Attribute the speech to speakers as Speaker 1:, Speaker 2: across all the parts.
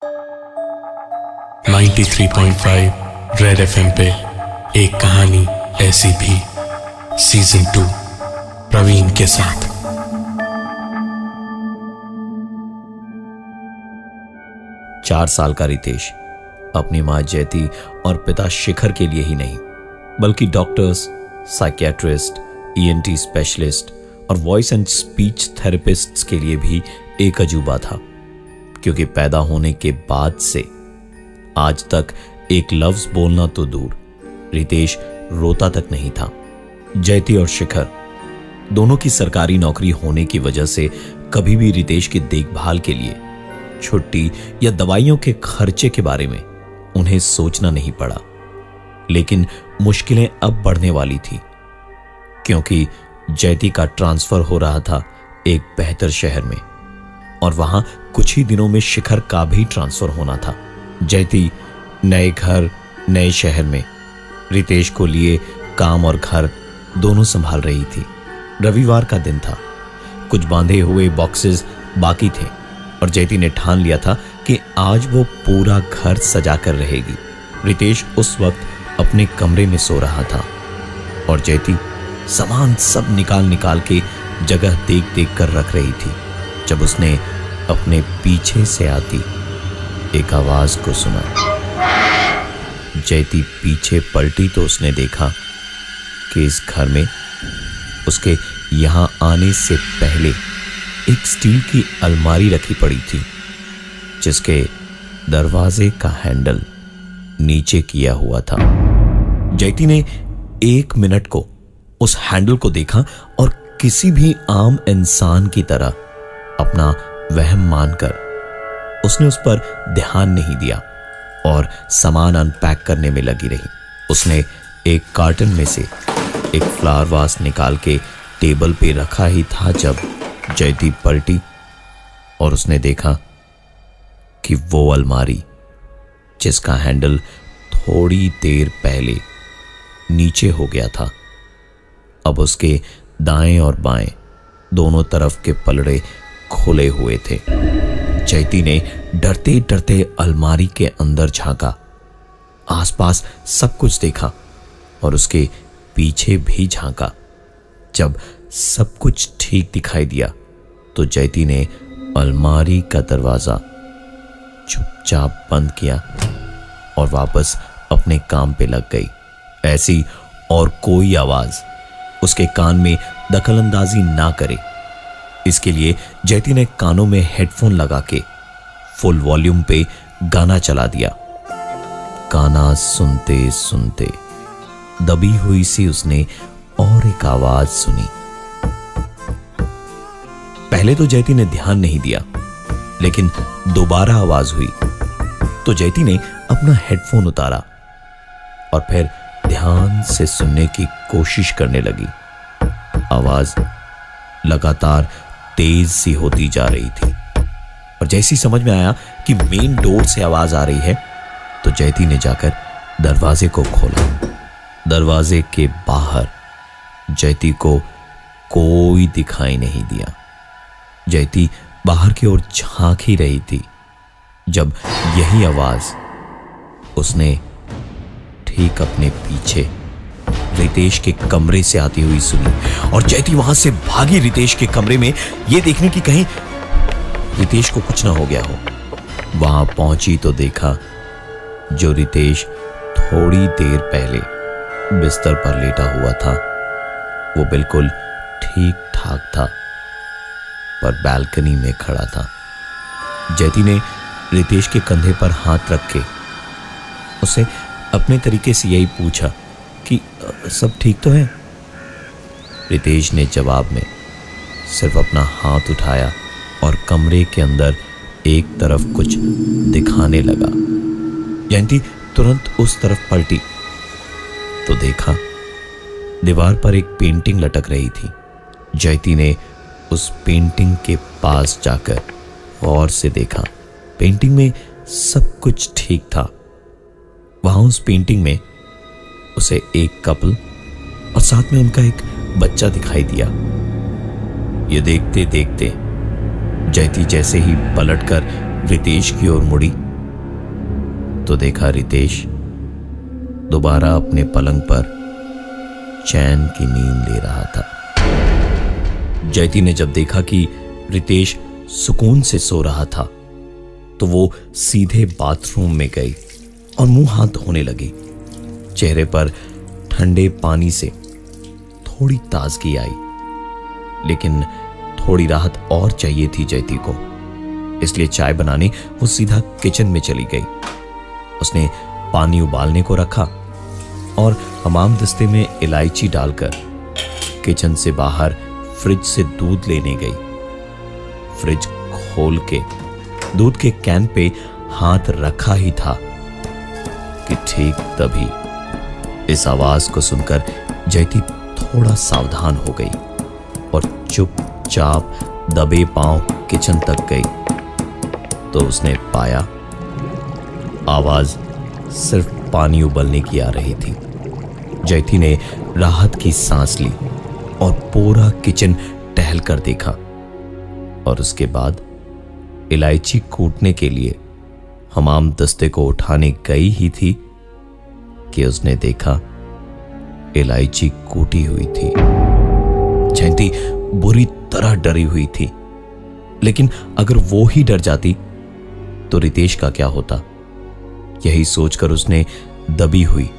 Speaker 1: 93.5 red FM पे एक कहानी ऐसी भी सीजन 2 प्रवीण के साथ।
Speaker 2: चार साल का रितेश अपनी मां जयती और पिता शिखर के लिए ही नहीं बल्कि डॉक्टर्स, साइकियाट्रिस्ट, ईएनटी स्पेशलिस्ट और वॉइस एंड स्पीच थेरेपिस्ट्स के लिए भी एक अजूबा था, क्योंकि पैदा होने के बाद से आज तक एक लफ्ज बोलना तो दूर, रितेश रोता तक नहीं था। जयती और शिखर दोनों की सरकारी नौकरी होने की वजह से कभी भी रितेश की देखभाल के लिए छुट्टी या दवाइयों के खर्चे के बारे में उन्हें सोचना नहीं पड़ा। लेकिन मुश्किलें अब बढ़ने वाली थी, क्योंकि जयती का ट्रांसफर हो रहा था एक बेहतर शहर में और वहां कुछ ही दिनों में शिखर का भी ट्रांसफर होना था। जयती नए घर, नए शहर में रितेश को लिए काम और घर दोनों संभाल रही थी। रविवार का दिन था, कुछ बांधे हुए बॉक्सेस बाकी थे और जयती ने ठान लिया था कि आज वो पूरा घर सजा कर रहेगी। रितेश उस वक्त अपने कमरे में सो रहा था और जयती सामान सब निकाल के जगह देख देख कर रख रही थी, जब उसने अपने पीछे से आती एक आवाज को सुना। जयती पीछे पलटी तो उसने देखा कि इस घर में उसके यहां आने से पहले एक स्टील की अलमारी रखी पड़ी थी, जिसके दरवाजे का हैंडल नीचे किया हुआ था। जयती ने 1 मिनट को उस हैंडल को देखा और किसी भी आम इंसान की तरह अपना वहम मानकर उसने उस पर ध्यान नहीं दिया और सामान अनपैक करने में लगी रही। उसने एक कार्टन में से एक फ्लावर वास निकाल के टेबल पे रखा ही था जब जयती पलटी और उसने देखा कि वो अलमारी, जिसका हैंडल थोड़ी देर पहले नीचे हो गया था, अब उसके दाएं और बाएं दोनों तरफ के पलड़े खुले हुए थे। जयती ने डरते डरते अलमारी के अंदर झांका, आसपास सब कुछ देखा और उसके पीछे भी झांका। जब सब कुछ ठीक दिखाई दिया तो जयती ने अलमारी का दरवाजा चुपचाप बंद किया और वापस अपने काम पे लग गई। ऐसी और कोई आवाज उसके कान में दखलंदाजी ना करे, इसके लिए जयती ने कानों में हेडफोन लगा के फुल वॉल्यूम पे गाना चला दिया। गाना सुनते सुनते दबी हुई सी उसने और एक आवाज सुनी। पहले तो जयती ने ध्यान नहीं दिया, लेकिन दोबारा आवाज हुई तो जयती ने अपना हेडफोन उतारा और फिर ध्यान से सुनने की कोशिश करने लगी। आवाज लगातार तेज सी होती जा रही थी और जैसी समझ में आया कि मेन डोर से आवाज आ रही है तो जयती ने जाकर दरवाजे को खोला। दरवाजे के बाहर जयती को कोई दिखाई नहीं दिया। जयती बाहर की ओर झांक ही रही थी जब यही आवाज उसने ठीक अपने पीछे रितेश के कमरे से आती हुई सुनी और जयती वहां से भागी रितेश के कमरे में, ये देखने की कहीं रितेश को कुछ ना हो गया हो। वहां पहुंची तो देखा जो रितेश थोड़ी देर पहले बिस्तर पर लेटा हुआ था वो बिल्कुल ठीक ठाक था, पर बालकनी में खड़ा था। जयती ने रितेश के कंधे पर हाथ रख के उसे अपने तरीके से यही पूछा कि सब ठीक तो है। रितेश ने जवाब में सिर्फ अपना हाथ उठाया और कमरे के अंदर एक तरफ कुछ दिखाने लगा। जयंती तुरंत उस तरफ पलटी तो देखा दीवार पर एक पेंटिंग लटक रही थी। जयती ने उस पेंटिंग के पास जाकर गौर से देखा। पेंटिंग में सब कुछ ठीक था। वहां उस पेंटिंग में उसे एक कपल और साथ में उनका एक बच्चा दिखाई दिया। ये देखते देखते जयती जैसे ही पलटकर रितेश की ओर मुड़ी तो देखा रितेश दोबारा अपने पलंग पर चैन की नींद ले रहा था। जयती ने जब देखा कि रितेश सुकून से सो रहा था तो वो सीधे बाथरूम में गई और मुंह हाथ धोने लगी। चेहरे पर ठंडे पानी से थोड़ी ताजगी आई, लेकिन थोड़ी राहत और चाहिए थी जयती को। इसलिए चाय बनाने वो सीधा किचन में चली गई। उसने पानी उबालने को रखा और हमाम दस्ते में इलायची डालकर किचन से बाहर फ्रिज से दूध लेने गई। फ्रिज खोल के दूध के कैन पे हाथ रखा ही था कि ठीक तभी इस आवाज को सुनकर जयती थोड़ा सावधान हो गई और चुपचाप दबे पांव किचन तक गई। तो उसने पाया आवाज सिर्फ पानी उबलने की आ रही थी। जयती ने राहत की सांस ली और पूरा किचन टहल कर देखा और उसके बाद इलायची कूटने के लिए हमाम दस्ते को उठाने गई ही थी कि उसने देखा इलायची कूटी हुई थी। जयंती बुरी तरह डरी हुई थी, लेकिन अगर वो ही डर जाती तो रितेश का क्या होता। यही सोचकर उसने दबी हुई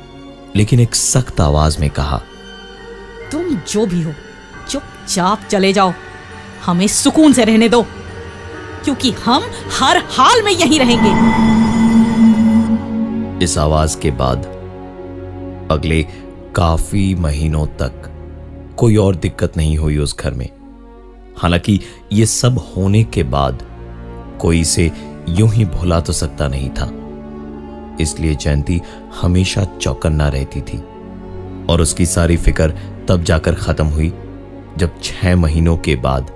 Speaker 2: लेकिन एक सख्त आवाज में कहा,
Speaker 3: तुम जो भी हो चुपचाप चले जाओ, हमें सुकून से रहने दो, क्योंकि हम हर हाल में यहीं रहेंगे।
Speaker 2: इस आवाज के बाद अगले काफी महीनों तक कोई और दिक्कत नहीं हुई उस घर में। हालांकि ये सब होने के बाद कोई इसे यूं ही भुला तो सकता नहीं था, इसलिए जयंती हमेशा चौकन्ना रहती थी। और उसकी सारी फिक्र तब जाकर खत्म हुई जब 6 महीनों के बाद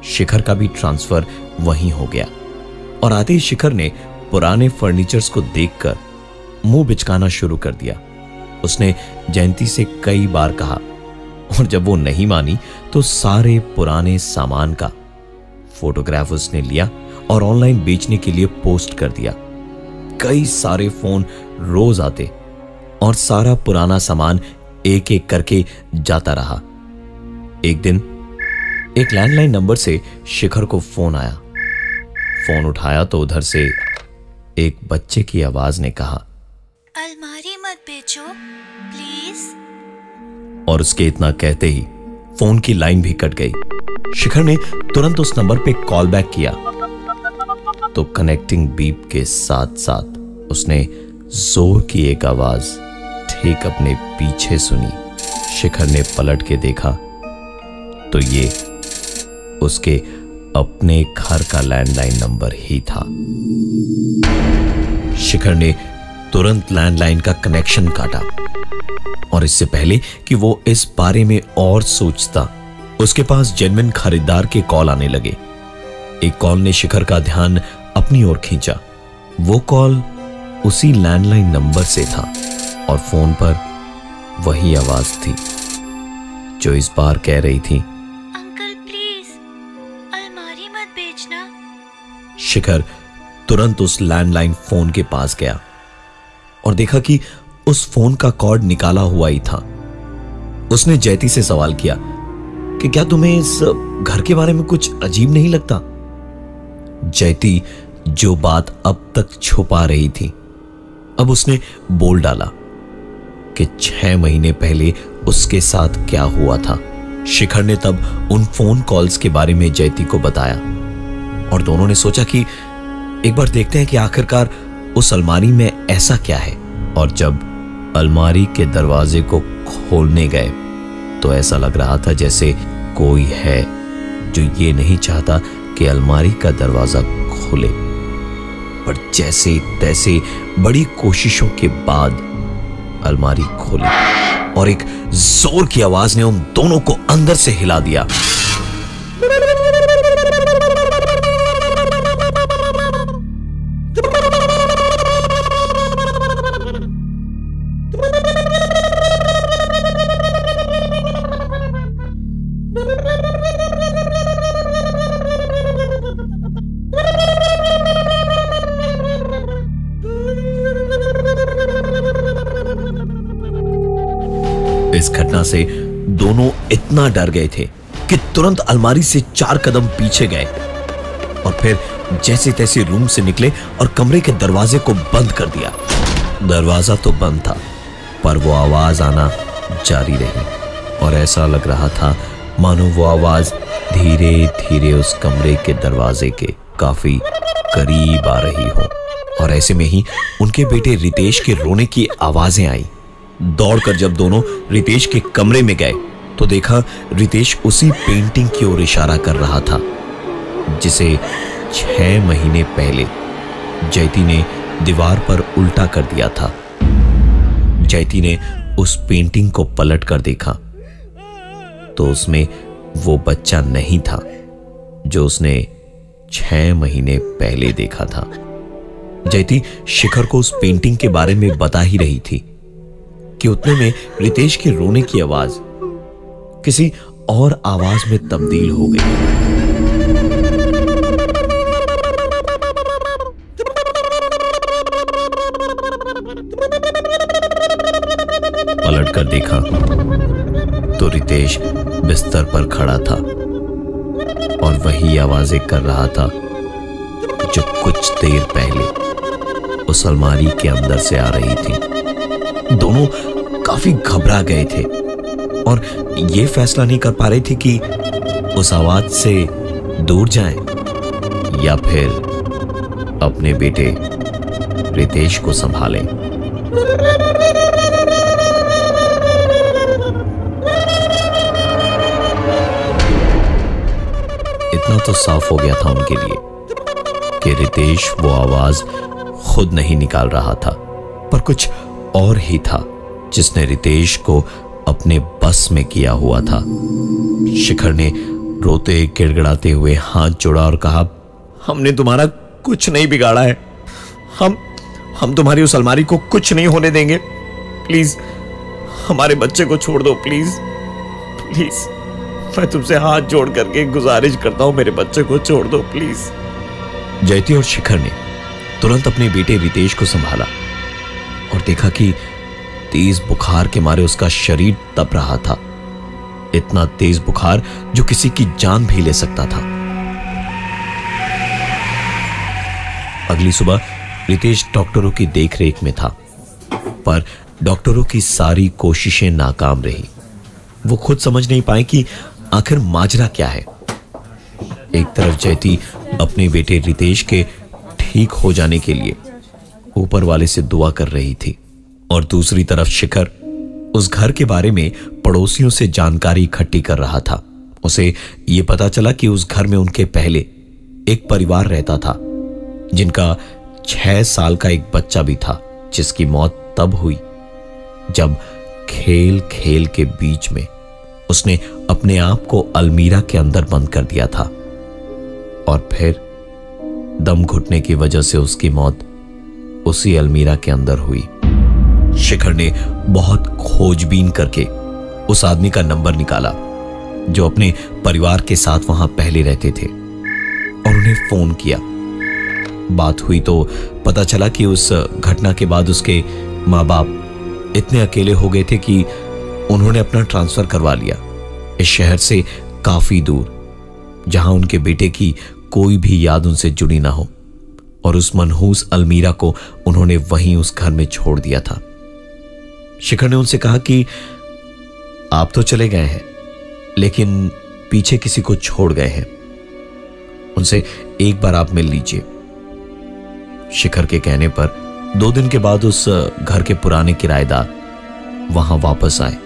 Speaker 2: शिखर का भी ट्रांसफर वहीं हो गया। और आते ही शिखर ने पुराने फर्नीचर्स को देखकर मुंह बिचकाना शुरू कर दिया। उसने जयंती से कई बार कहा, और जब वो नहीं मानी तो सारे पुराने सामान का फोटोग्राफ उसने लिया और ऑनलाइन बेचने के लिए पोस्ट कर दिया। कई सारे फोन रोज आते और सारा पुराना सामान एक एक करके जाता रहा। एक दिन एक लैंडलाइन नंबर से शिखर को फोन आया। फोन उठाया तो उधर से एक बच्चे की आवाज ने कहा,
Speaker 4: अलमारी मत बेचो प्लीज।
Speaker 2: और उसके इतना कहते ही फोन की लाइन भी कट गई। शिखर ने तुरंत उस नंबर पे कॉल बैक किया तो कनेक्टिंग बीप के साथ साथ उसने जोर की एक आवाज ठीक अपने पीछे सुनी। शिखर ने पलट के देखा तो ये उसके अपने घर का लैंडलाइन नंबर ही था। शिखर ने तुरंत लैंडलाइन का कनेक्शन काटा और इससे पहले कि वो इस बारे में और सोचता, उसके पास जेन्युइन खरीदार के कॉल आने लगे। एक कॉल ने शिखर का ध्यान अपनी ओर खींचा। वो कॉल उसी लैंडलाइन नंबर से था और फोन पर वही आवाज थी जो इस बार कह रही थी,
Speaker 4: अंकल प्लीज अलमारी मत बेचना।
Speaker 2: शिखर तुरंत उस लैंडलाइन फोन के पास गया और देखा कि उस फोन का कॉर्ड निकाला हुआ ही था। उसने जयती से सवाल किया कि क्या तुम्हें इस घर के बारे में कुछ अजीब नहीं लगता। जयती जो बात अब तक छुपा रही थी, अब उसने बोल डाला कि 6 महीने पहले उसके साथ क्या हुआ था। शिखर ने तब उन फोन कॉल्स के बारे में जयती को बताया और दोनों ने सोचा कि एक बार देखते हैं कि आखिरकार उस अलमारी में ऐसा क्या है। और जब अलमारी के दरवाजे को खोलने गए तो ऐसा लग रहा था जैसे कोई है जो ये नहीं चाहता कि अलमारी का दरवाजा खुले, पर जैसे तैसे बड़ी कोशिशों के बाद अलमारी खोली और एक जोर की आवाज ने उन दोनों को अंदर से हिला दिया। इस घटना से दोनों इतना डर गए थे कि तुरंत अलमारी से 4 कदम पीछे गए और फिर जैसे तैसे रूम से निकले और कमरे के दरवाजे को बंद कर दिया। दरवाजा तो बंद था, पर वो आवाज आना जारी रही और ऐसा लग रहा था मानो वो आवाज धीरे धीरे उस कमरे के दरवाजे के काफी करीब आ रही हो। और ऐसे में ही उनके बेटे रितेश के रोने की आवाजें आई। दौड़कर जब दोनों रितेश के कमरे में गए तो देखा रितेश उसी पेंटिंग की ओर इशारा कर रहा था जिसे 6 महीने पहले जयती ने दीवार पर उल्टा कर दिया था। जयती ने उस पेंटिंग को पलट कर देखा तो उसमें वो बच्चा नहीं था जो उसने 6 महीने पहले देखा था। जयती शिखर को उस पेंटिंग के बारे में बता ही रही थी कि उतने में रितेश के रोने की आवाज किसी और आवाज में तब्दील हो गई। पलट कर देखा तो रितेश बिस्तर पर खड़ा था और वही आवाजें कर रहा था जो कुछ देर पहले उस अलमारी के अंदर से आ रही थी। दोनों काफी घबरा गए थे और ये फैसला नहीं कर पा रहे थे कि उस आवाज से दूर जाएं या फिर अपने बेटे रितेश को संभालें। इतना तो साफ हो गया था उनके लिए कि रितेश वो आवाज खुद नहीं निकाल रहा था, पर कुछ और ही था जिसने रितेश को अपने बस में किया हुआ था। शिखर ने रोते गिड़गिड़ाते हुए हाथ जोड़ा और कहा, हमने तुम्हारा कुछ नहीं बिगाड़ा है। हम तुम्हारी उस अलमारी को कुछ नहीं होने देंगे। प्लीज हमारे बच्चे को छोड़ दो। प्लीज प्लीज मैं तुमसे हाथ जोड़ करके गुजारिश करता हूं, मेरे बच्चे को छोड़ दो प्लीज। जयती और शिखर ने तुरंत अपने बेटे रितेश को संभाला और देखा कि तेज बुखार के मारे उसका शरीर तप रहा था। इतना तेज बुखार जो किसी की जान भी ले सकता था। अगली सुबह रितेश डॉक्टरों की देखरेख में था, पर डॉक्टरों की सारी कोशिशें नाकाम रही। वो खुद समझ नहीं पाए कि आखिर माजरा क्या है। एक तरफ जयती अपने बेटे रितेश के ठीक हो जाने के लिए ऊपर वाले से दुआ कर रही थी और दूसरी तरफ शिखर उस घर के बारे में पड़ोसियों से जानकारी इकट्ठी कर रहा था। उसे यह पता चला कि उस घर में उनके पहले एक परिवार रहता था जिनका 6 साल का एक बच्चा भी था, जिसकी मौत तब हुई जब खेल खेल के बीच में उसने अपने आप को अलमीरा के अंदर बंद कर दिया था और फिर दम घुटने की वजह से उसकी मौत उसी अलमीरा के अंदर हुई। शिखर ने बहुत खोजबीन करके उस आदमी का नंबर निकाला जो अपने परिवार के साथ वहां पहले रहते थे और उन्हें फोन किया। बात हुई तो पता चला कि उस घटना के बाद उसके माँ बाप इतने अकेले हो गए थे कि उन्होंने अपना ट्रांसफर करवा लिया इस शहर से काफी दूर, जहां उनके बेटे की कोई भी याद उनसे जुड़ी ना हो, और उस मनहूस अलमीरा को उन्होंने वहीं उस घर में छोड़ दिया था। शिखर ने उनसे कहा कि आप तो चले गए हैं लेकिन पीछे किसी को छोड़ गए हैं, उनसे एक बार आप मिल लीजिए। शिखर के कहने पर 2 दिन के बाद उस घर के पुराने किराएदार वहां वापस आए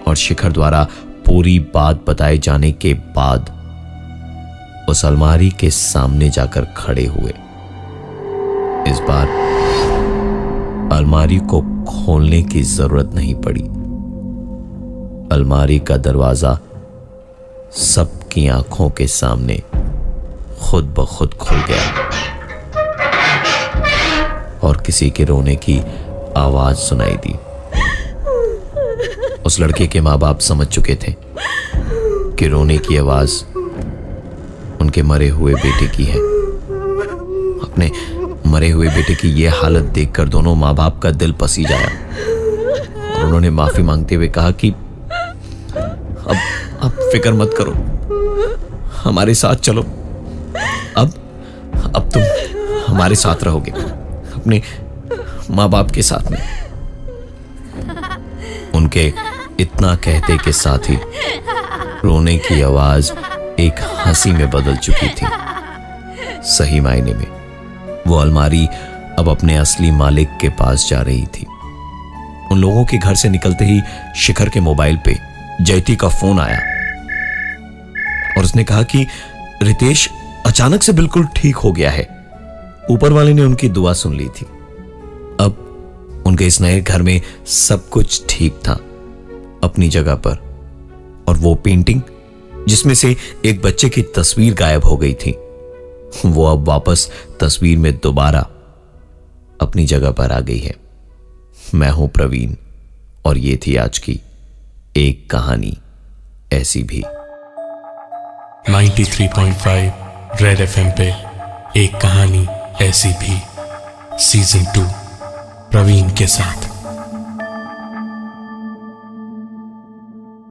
Speaker 2: और शिखर द्वारा पूरी बात बताए जाने के बाद उस अलमारी के सामने जाकर खड़े हुए। इस बार अलमारी को खोलने की जरूरत नहीं पड़ी। अलमारी का दरवाजा सबकी आंखों के सामने खुद ब खुद खुल गया और किसी के रोने की आवाज सुनाई दी। उस लड़के के माँ बाप समझ चुके थे कि रोने की आवाज उनके मरे हुए बेटे की है। अपने मरे हुए बेटे की यह हालत देखकर दोनों माँ बाप का दिल पसीज आया और उन्होंने माफी मांगते हुए कहा कि अब फिक्र मत करो, हमारे साथ चलो। अब तुम हमारे साथ रहोगे, अपने माँ बाप के साथ में। उनके इतना कहते के साथ ही रोने की आवाज एक हंसी में बदल चुकी थी। सही मायने में वो अलमारी अब अपने असली मालिक के पास जा रही थी। उन लोगों के घर से निकलते ही शिखर के मोबाइल पे जयती का फोन आया और उसने कहा कि रितेश अचानक से बिल्कुल ठीक हो गया है। ऊपर वाले ने उनकी दुआ सुन ली थी। अब उनके इस नए घर में सब कुछ ठीक था अपनी जगह पर, और वो पेंटिंग जिसमें से एक बच्चे की तस्वीर गायब हो गई थी, वो अब वापस तस्वीर में दोबारा अपनी जगह पर आ गई है। मैं हूं प्रवीण और ये थी आज की एक कहानी ऐसी भी।
Speaker 1: 93.5 रेड एफएम पे एक कहानी ऐसी भी सीजन 2 प्रवीण के साथ।